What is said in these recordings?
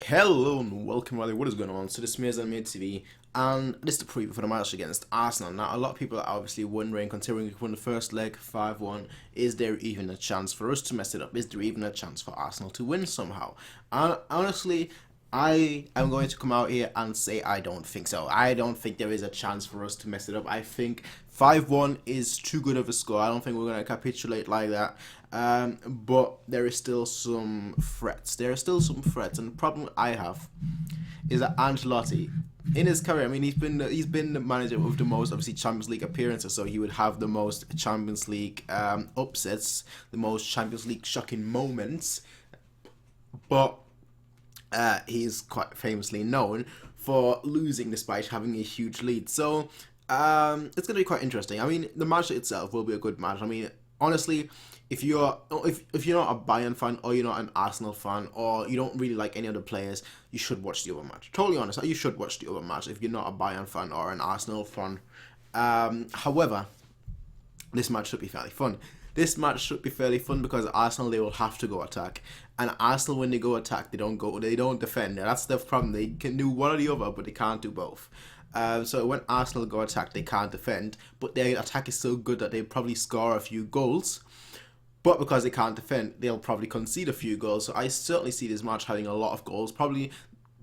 Hello and welcome, everybody. What is going on? So this is MiaSanMiaTV, and this is the preview for the match against Arsenal. Now, a lot of people are obviously wondering, considering we won the first leg 5-1, is there even a chance for us to mess it up? Is there even a chance for Arsenal to win somehow? And honestly, I am going to come out here and say I don't think so. I don't think there is a chance for us to mess it up. I think 5-1 is too good of a score. I don't think we're going to capitulate like that. But there is still some threats. There are still some threats, and the problem I have is that Ancelotti, in his career, I mean, he's been the manager with the most obviously Champions League appearances, so he would have the most Champions League upsets, the most Champions League shocking moments, but he's quite famously known for losing despite having a huge lead. So it's going to be quite interesting. I mean, the match itself will be a good match. I mean, honestly, if you're not a Bayern fan, or you're not an Arsenal fan, or you don't really like any other players, you should watch the other match. Totally honest, you should watch the other match if you're not a Bayern fan or an Arsenal fan. However, this match should be fairly fun. This match should be fairly fun because Arsenal, they will have to go attack, and Arsenal, when they go attack, they don't defend. That's the problem. They can do one or the other, but they can't do both. So when Arsenal go attack, they can't defend, but their attack is so good that they probably score a few goals. But because they can't defend, they'll probably concede a few goals. So I certainly see this match having a lot of goals, probably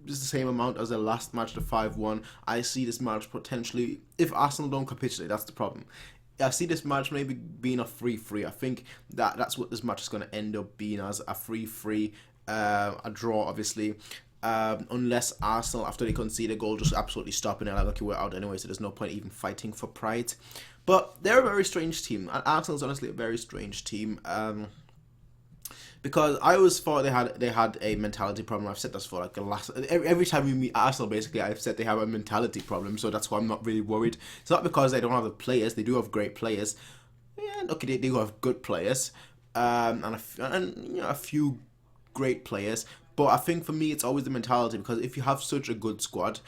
just the same amount as the last match, the 5-1. I see this match potentially, if Arsenal don't capitulate, that's the problem. I see this match maybe being a 3-3. I think that's what this match is going to end up being, as a 3-3, a draw, obviously. Unless Arsenal, after they concede a goal, just absolutely stop and they're like, okay, we're out anyway, so there's no point even fighting for pride. But they're a very strange team, and Arsenal's honestly a very strange team. Because I always thought they had a mentality problem. I've said this for like the last every time we meet Arsenal, basically I've said they have a mentality problem. So that's why I'm not really worried. It's not because they don't have the players; they do have great players. Yeah, okay, they do have good players, and a few great players. But I think for me, it's always the mentality, because if you have such a good squad,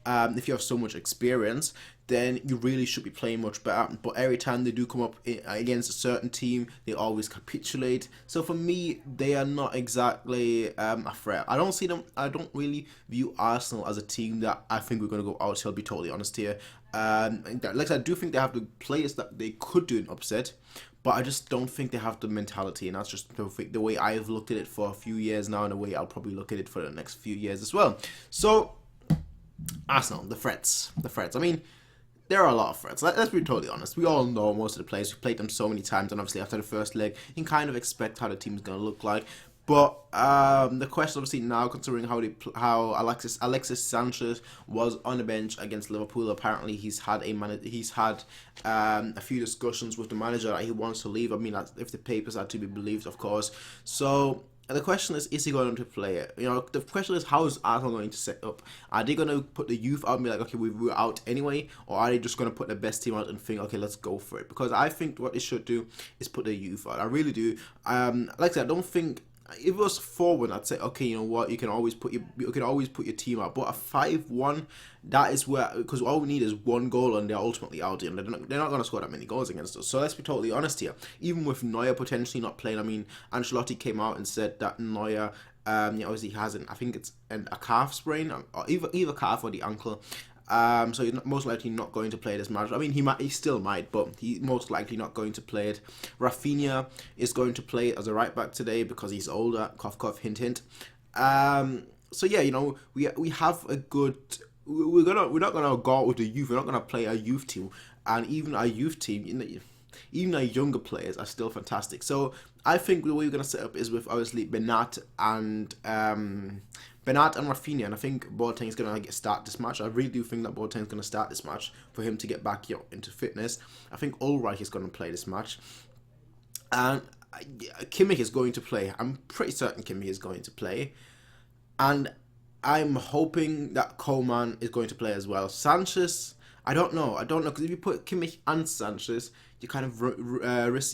if you have so much experience, then you really should be playing much better. But every time they do come up against a certain team, they always capitulate. So for me, they are not exactly a threat. I don't see them. I don't really view Arsenal as a team that I think we're going to go out. So I'll be totally honest here. Like I do think they have the players that they could do an upset, but I just don't think they have the mentality, and that's just the way I've looked at it for a few years now, and the way I'll probably look at it for the next few years as well. So Arsenal, the threats. I mean, there are a lot of threats. Let's be totally honest. We all know most of the players. We've played them so many times, and obviously after the first leg, you can kind of expect how the team's going to look like. But the question, obviously, now, considering how Alexis Sanchez was on the bench against Liverpool, apparently he's had a few discussions with the manager that he wants to leave. I mean, if the papers are to be believed, of course. So the question is he going to play it? You know, the question is, how is Arsenal going to set up? Are they going to put the youth out and be like, okay, we're out anyway? Or are they just going to put the best team out and think, okay, let's go for it? Because I think what they should do is put the youth out. I really do. Like I said, I don't think, if it was 4-1, I'd say, okay, you know what, you can always put your team out. But a 5-1, that is where, because all we need is one goal and they're ultimately out. And they're not going to score that many goals against us. So let's be totally honest here. Even with Neuer potentially not playing, I mean, Ancelotti came out and said that Neuer, obviously has I think it's a calf sprain, or either calf or the ankle. So he's most likely not going to play this match. I mean, he still might, but he's most likely not going to play it. Rafinha is going to play as a right back today because he's older. Cough, cough, hint, hint. So yeah, you know, we have a good. We're not gonna go out with the youth. We're not gonna play a youth team, and even our youth team, even our younger players are still fantastic. So I think the way we're gonna set up is with obviously Bernat and Rafinha, and I think Boateng is going to start this match. I really do think that Boateng is going to start this match for him to get back into fitness. I think Ulreich is going to play this match. And Kimmich is going to play. I'm pretty certain Kimmich is going to play. And I'm hoping that Coman is going to play as well. Sanchez, I don't know, because if you put Kimmich and Sanchez, you kind of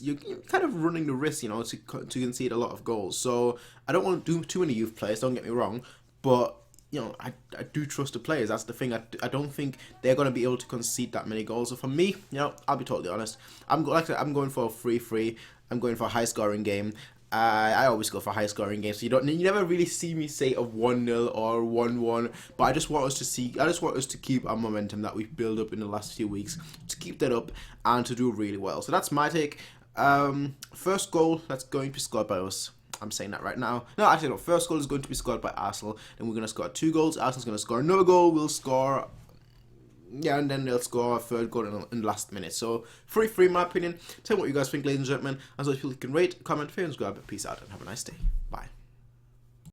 you're kind of running the risk, you know, to concede a lot of goals. So I don't want to do too many youth players. Don't get me wrong, but you know, I do trust the players. That's the thing. I don't think they're going to be able to concede that many goals. So for me, you know, I'll be totally honest. I'm going for a 3-3. I'm going for a high scoring game. I always go for high scoring games. So you never really see me say a 1-0 or 1-1. But I just want us to keep our momentum that we've built up in the last few weeks, to keep that up and to do really well. So that's my take. First goal that's going to be scored by us. I'm saying that right now. No, actually no. First goal is going to be scored by Arsenal. Then we're going to score 2 goals. Arsenal's going to score another goal. We'll score. Yeah, and then they'll score a third goal in the last minute. So, 3-3 in my opinion. Tell me what you guys think, ladies and gentlemen. As always, people can rate, comment, favorite, subscribe. Peace out and have a nice day. Bye.